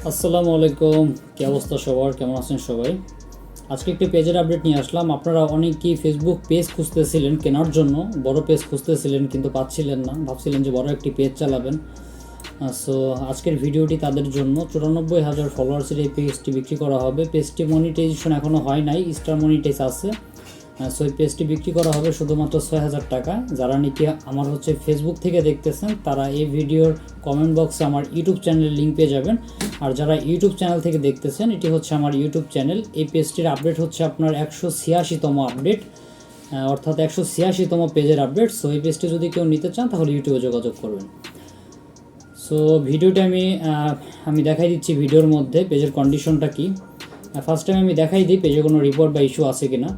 আসসালামু আলাইকুম, কি অবস্থা সবার? কেমন আছেন সবাই? আজকে একটি পেজের আপডেট নিয়ে আসলাম। আপনারা অনেকেই ফেসবুক পেজ খুঁজতেছিলেন কেনার জন্য, বড় পেজ খুঁজতেছিলেন কিন্তু পাচ্ছিলেন না, ভাবছিলেন যে বড় একটি পেজ চালাবেন। সো আজকের ভিডিওটি তাদের জন্য। 94,000 ফলোয়ার্সের এই পেজটি বিক্রি করা হবে। পেজটি মনিটাইজেশন এখনও হয় নাই, স্টার মনিটাইজ আছে। সো এই পেজটি বিক্রি করা হবে শুধুমাত্র 6,000 টাকা। যারা নাকি আমার ফেসবুক থেকে দেখতেছেন তারা এই ভিডিওর কমেন্ট বক্সে আমার ইউটিউব চ্যানেলের লিঙ্ক পেয়ে যাবেন। আর যারা ইউটিউব চ্যানেল থেকে দেখতেছেন, এটি হচ্ছে আমার ইউটিউব চ্যানেল। এই পেজটির আপডেট হচ্ছে আপনার 186তম আপডেট, অর্থাৎ 186তম পেজের আপডেট। সো এই পেজটি যদি কেউ নিতে চান তাহলে ইউটিউবে যোগাযোগ করবেন। সো ভিডিওটা আমি দেখাই দিচ্ছি ভিডিওর মধ্যে পেজের কন্ডিশনটা কি। ফার্স্ট টাইম আমি দেখাই দিই পেজে কোনো রিপোর্ট বা ইস্যু আছে কিনা।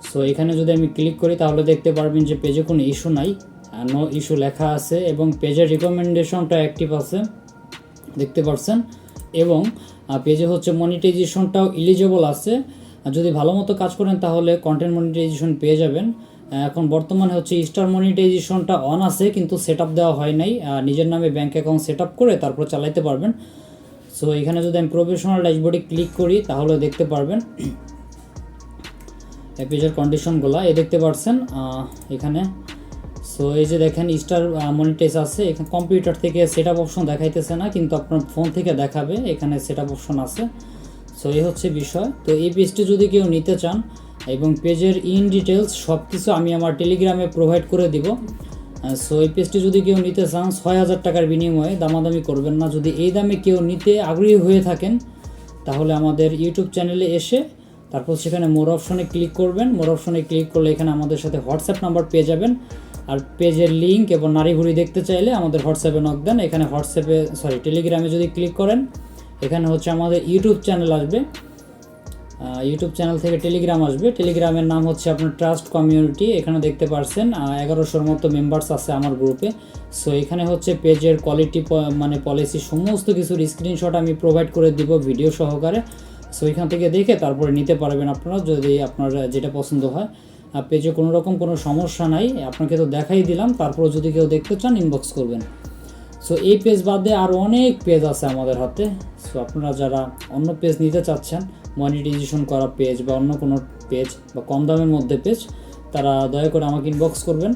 সো এখানে যদি আমি ক্লিক করি তাহলে দেখতে পারবেন যে পেজে কোনো ইস্যু নাই, নো ইস্যু লেখা আছে এবং পেজের রিকমেন্ডেশনটা অ্যাক্টিভ আছে দেখতে পাচ্ছেন। এবং পেজে হচ্ছে মনিটাইজেশনটাও এলিজিবল আছে। যদি ভালো মতো কাজ করেন তাহলে কন্টেন্ট মনিটাইজেশন পেয়ে যাবেন। এখন বর্তমানে হচ্ছে স্টার মনিটাইজেশনটা অন আছে কিন্তু সেট আপ দেওয়া হয় নাই। নিজের নামে ব্যাঙ্ক অ্যাকাউন্ট সেট আপ করে তারপর চালাইতে পারবেন। সো এখানে যদি আমি প্রফেশনাল ড্যাশবোর্ডে ক্লিক করি তাহলে দেখতে পারবেন এই পেজের কন্ডিশনগুলো দেখতে পাচ্ছেন এখানে। সো এই যে দেখেন স্টার মনিটাইজ আছে, এখানে কম্পিউটার থেকে সেট আপ অপশন দেখাইতেছে না কিন্তু আপনার ফোন থেকে দেখাবে, এখানে সেট আপ অপশন আছে। সো এই হচ্ছে বিষয়। তো এই পেজটি যদি কেউ নিতে চান এবং পেজের ইন ডিটেলস সব কিছু আমি আমার টেলিগ্রামে প্রোভাইড করে দিব। সো এই পেজটি যদি কেউ নিতে চান 6,000 টাকার বিনিময়ে, দামাদামি করবেন না। যদি এই দামে কেউ নিতে আগ্রহী হয়ে থাকেন তাহলে আমাদের ইউটিউব চ্যানেলে এসে তারপর সেখানে মোর অপশনে ক্লিক করবেন। মোর অপশনে ক্লিক করলে এখানে আমাদের সাথে হোয়াটসঅ্যাপ নাম্বার পেয়ে যাবেন। আর পেজের লিঙ্ক এবং নাড়িঘুড়ি দেখতে চাইলে আমাদের হোয়াটসঅ্যাপে নক দেন। এখানে টেলিগ্রামে যদি ক্লিক করেন এখানে হচ্ছে আমাদের ইউটিউব চ্যানেল আসবে। ইউটিউব চ্যানেল থেকে টেলিগ্রাম আসবে। টেলিগ্রামের নাম হচ্ছে আপনার ট্রাস্ট কমিউনিটি। এখানে দেখতে পাচ্ছেন 1100-র মতো মেম্বার্স আছে আমার গ্রুপে। সো এখানে হচ্ছে পেজের কোয়ালিটি পলিসি সমস্ত কিছুর স্ক্রিনশট আমি প্রোভাইড করে দিব ভিডিও সহকারে। সো এখান থেকে দেখে তারপরে নিতে পারবেন আপনারা, যদি আপনার যেটা পছন্দ হয়। পেজে কোনো রকম কোনো সমস্যা নাই, আপনাকে তো দেখাই দিলাম। তারপর যদি কেউ দেখতে চান ইনবক্স করবেন। সো এই পেজ বাদে আরও অনেক পেজ আছে আমাদের হাতে। সো আপনারা যারা অন্য পেজ নিতে চাচ্ছেন, মনিটাইজেশন করা পেজ বা অন্য কোনো পেজ বা কম দামের মধ্যে পেজ, তারা দয়া করে আমাকে ইনবক্স করবেন।